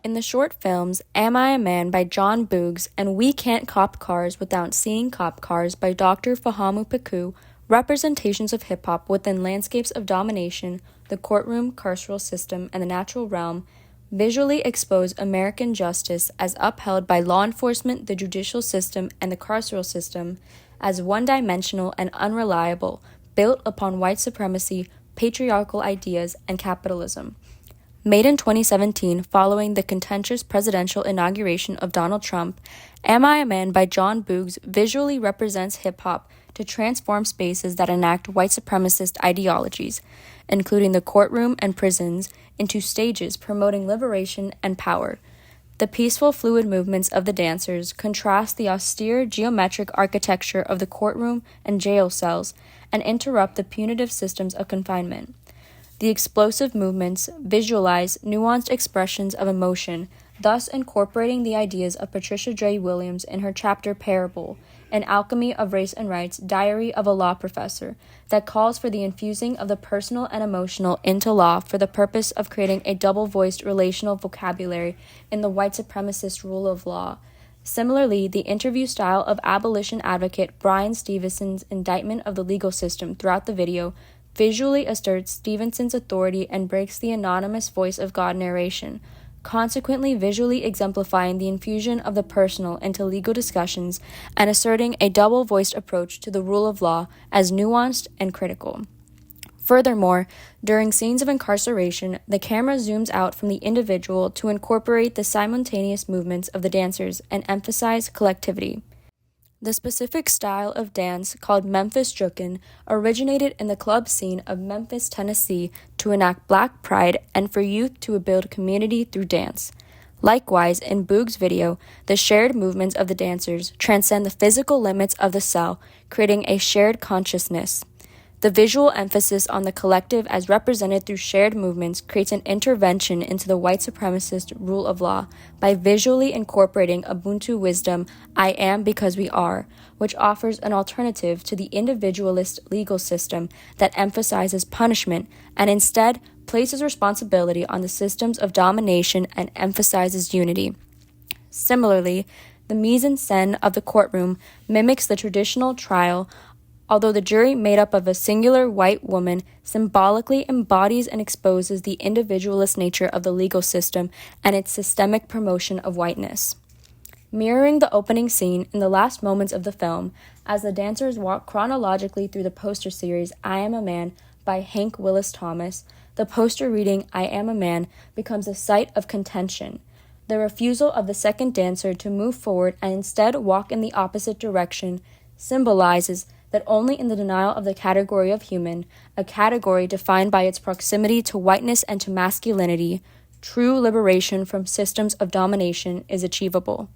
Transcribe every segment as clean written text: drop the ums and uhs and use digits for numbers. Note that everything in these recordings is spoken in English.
In the short films Am I a Man by Jon Boogz and We Can't Cop Cars Without Seeing Cop Cars by Dr. Fahamu Pecou, representations of hip-hop within landscapes of domination, the courtroom, carceral system, and the natural realm, visually expose American justice as upheld by law enforcement, the judicial system, and the carceral system as one-dimensional and unreliable, built upon white supremacy, patriarchal ideas, and capitalism. Made in 2017 following the contentious presidential inauguration of Donald Trump, Am I a Man by Jon Boogz visually represents hip-hop to transform spaces that enact white supremacist ideologies, including the courtroom and prisons, into stages promoting liberation and power. The peaceful, fluid movements of the dancers contrast the austere geometric architecture of the courtroom and jail cells and interrupt the punitive systems of confinement. The explosive movements visualize nuanced expressions of emotion, thus incorporating the ideas of Patricia J. Williams in her chapter Parable, An Alchemy of Race and Rights, Diary of a Law Professor, that calls for the infusing of the personal and emotional into law for the purpose of creating a double-voiced relational vocabulary in the white supremacist rule of law. Similarly, the interview style of abolition advocate Bryan Stevenson's indictment of the legal system throughout the video visually asserts Stevenson's authority and breaks the anonymous voice of God narration, consequently visually exemplifying the infusion of the personal into legal discussions and asserting a double-voiced approach to the rule of law as nuanced and critical. Furthermore, during scenes of incarceration, the camera zooms out from the individual to incorporate the simultaneous movements of the dancers and emphasize collectivity. The specific style of dance, called Memphis Jukin, originated in the club scene of Memphis, Tennessee, to enact Black pride and for youth to build community through dance. Likewise, in Boog's video, the shared movements of the dancers transcend the physical limits of the cell, creating a shared consciousness. The visual emphasis on the collective as represented through shared movements creates an intervention into the white supremacist rule of law by visually incorporating Ubuntu wisdom, I am because we are, which offers an alternative to the individualist legal system that emphasizes punishment and instead places responsibility on the systems of domination and emphasizes unity. Similarly, the mise-en-scène of the courtroom mimics the traditional trial, although the jury made up of a singular white woman symbolically embodies and exposes the individualist nature of the legal system and its systemic promotion of whiteness. Mirroring the opening scene in the last moments of the film, as the dancers walk chronologically through the poster series I Am a Man by Hank Willis Thomas, the poster reading I Am a Man becomes a site of contention. The refusal of the second dancer to move forward and instead walk in the opposite direction symbolizes that only in the denial of the category of human, a category defined by its proximity to whiteness and to masculinity, true liberation from systems of domination is achievable.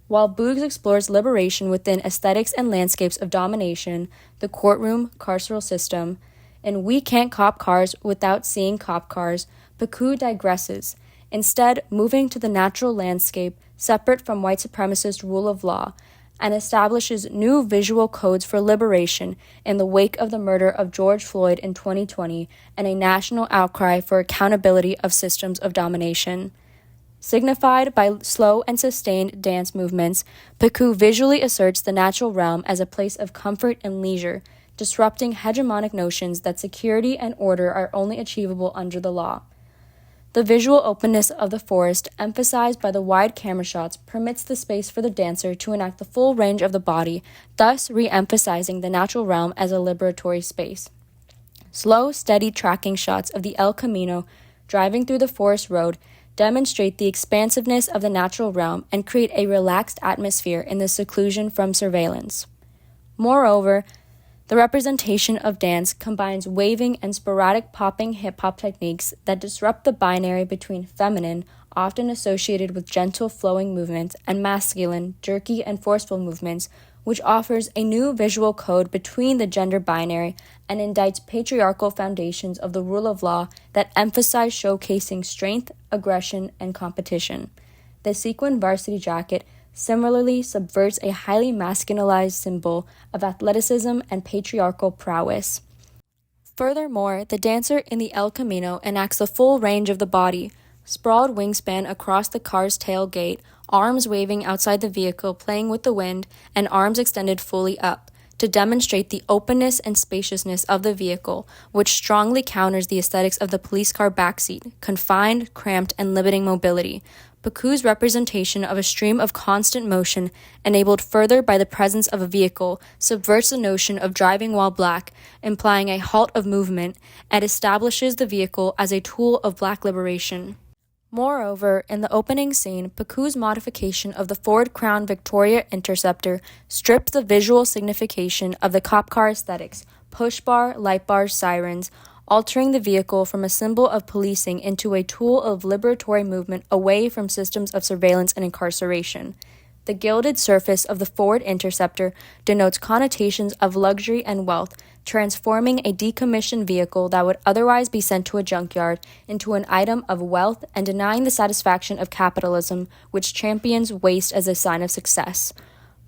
While Boogz explores liberation within aesthetics and landscapes of domination, the courtroom, carceral system, and We Can't Cop Cars Without Seeing Cop Cars, Pecou digresses, instead moving to the natural landscape separate from white supremacist rule of law, and establishes new visual codes for liberation in the wake of the murder of George Floyd in 2020 and a national outcry for accountability of systems of domination. Signified by slow and sustained dance movements, Pecou visually asserts the natural realm as a place of comfort and leisure, disrupting hegemonic notions that security and order are only achievable under the law. The visual openness of the forest, emphasized by the wide camera shots, permits the space for the dancer to enact the full range of the body, thus re-emphasizing the natural realm as a liberatory space. Slow, steady tracking shots of the El Camino driving through the forest road demonstrate the expansiveness of the natural realm and create a relaxed atmosphere in the seclusion from surveillance. Moreover, the representation of dance combines waving and sporadic popping hip-hop techniques that disrupt the binary between feminine, often associated with gentle flowing movements, and masculine, jerky and forceful movements, which offers a new visual code between the gender binary and indicts patriarchal foundations of the rule of law that emphasize showcasing strength, aggression, and competition. The sequin varsity jacket similarly subverts a highly masculinized symbol of athleticism and patriarchal prowess. Furthermore, the dancer in the El Camino enacts the full range of the body, sprawled wingspan across the car's tailgate, arms waving outside the vehicle playing with the wind, and arms extended fully up, to demonstrate the openness and spaciousness of the vehicle, which strongly counters the aesthetics of the police car backseat, confined, cramped, and limiting mobility. Pecou's representation of a stream of constant motion, enabled further by the presence of a vehicle, subverts the notion of driving while black, implying a halt of movement, and establishes the vehicle as a tool of black liberation. Moreover, in the opening scene, Pecou's modification of the Ford Crown Victoria Interceptor strips the visual signification of the cop car aesthetics, push bar, light bars, sirens, altering the vehicle from a symbol of policing into a tool of liberatory movement away from systems of surveillance and incarceration. The gilded surface of the Ford Interceptor denotes connotations of luxury and wealth, transforming a decommissioned vehicle that would otherwise be sent to a junkyard into an item of wealth and denying the satisfaction of capitalism, which champions waste as a sign of success.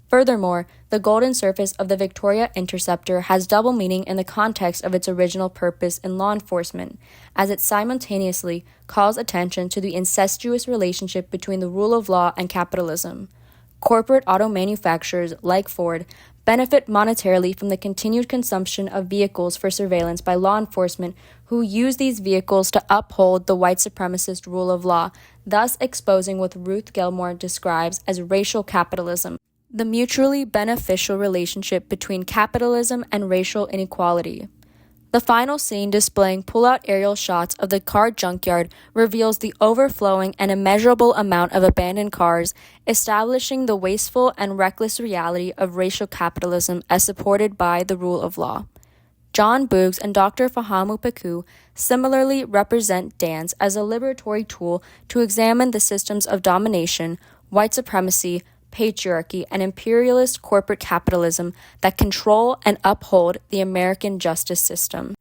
Furthermore, the golden surface of the Victoria Interceptor has double meaning in the context of its original purpose in law enforcement, as it simultaneously calls attention to the incestuous relationship between the rule of law and capitalism. Corporate auto manufacturers, like Ford, benefit monetarily from the continued consumption of vehicles for surveillance by law enforcement who use these vehicles to uphold the white supremacist rule of law, thus exposing what Ruth Gilmore describes as racial capitalism, the mutually beneficial relationship between capitalism and racial inequality. The final scene, displaying pull-out aerial shots of the car junkyard, reveals the overflowing and immeasurable amount of abandoned cars, establishing the wasteful and reckless reality of racial capitalism as supported by the rule of law. Jon Boogz and Dr. Fahamu Pecou similarly represent dance as a liberatory tool to examine the systems of domination, white supremacy, patriarchy, and imperialist corporate capitalism that control and uphold the American justice system.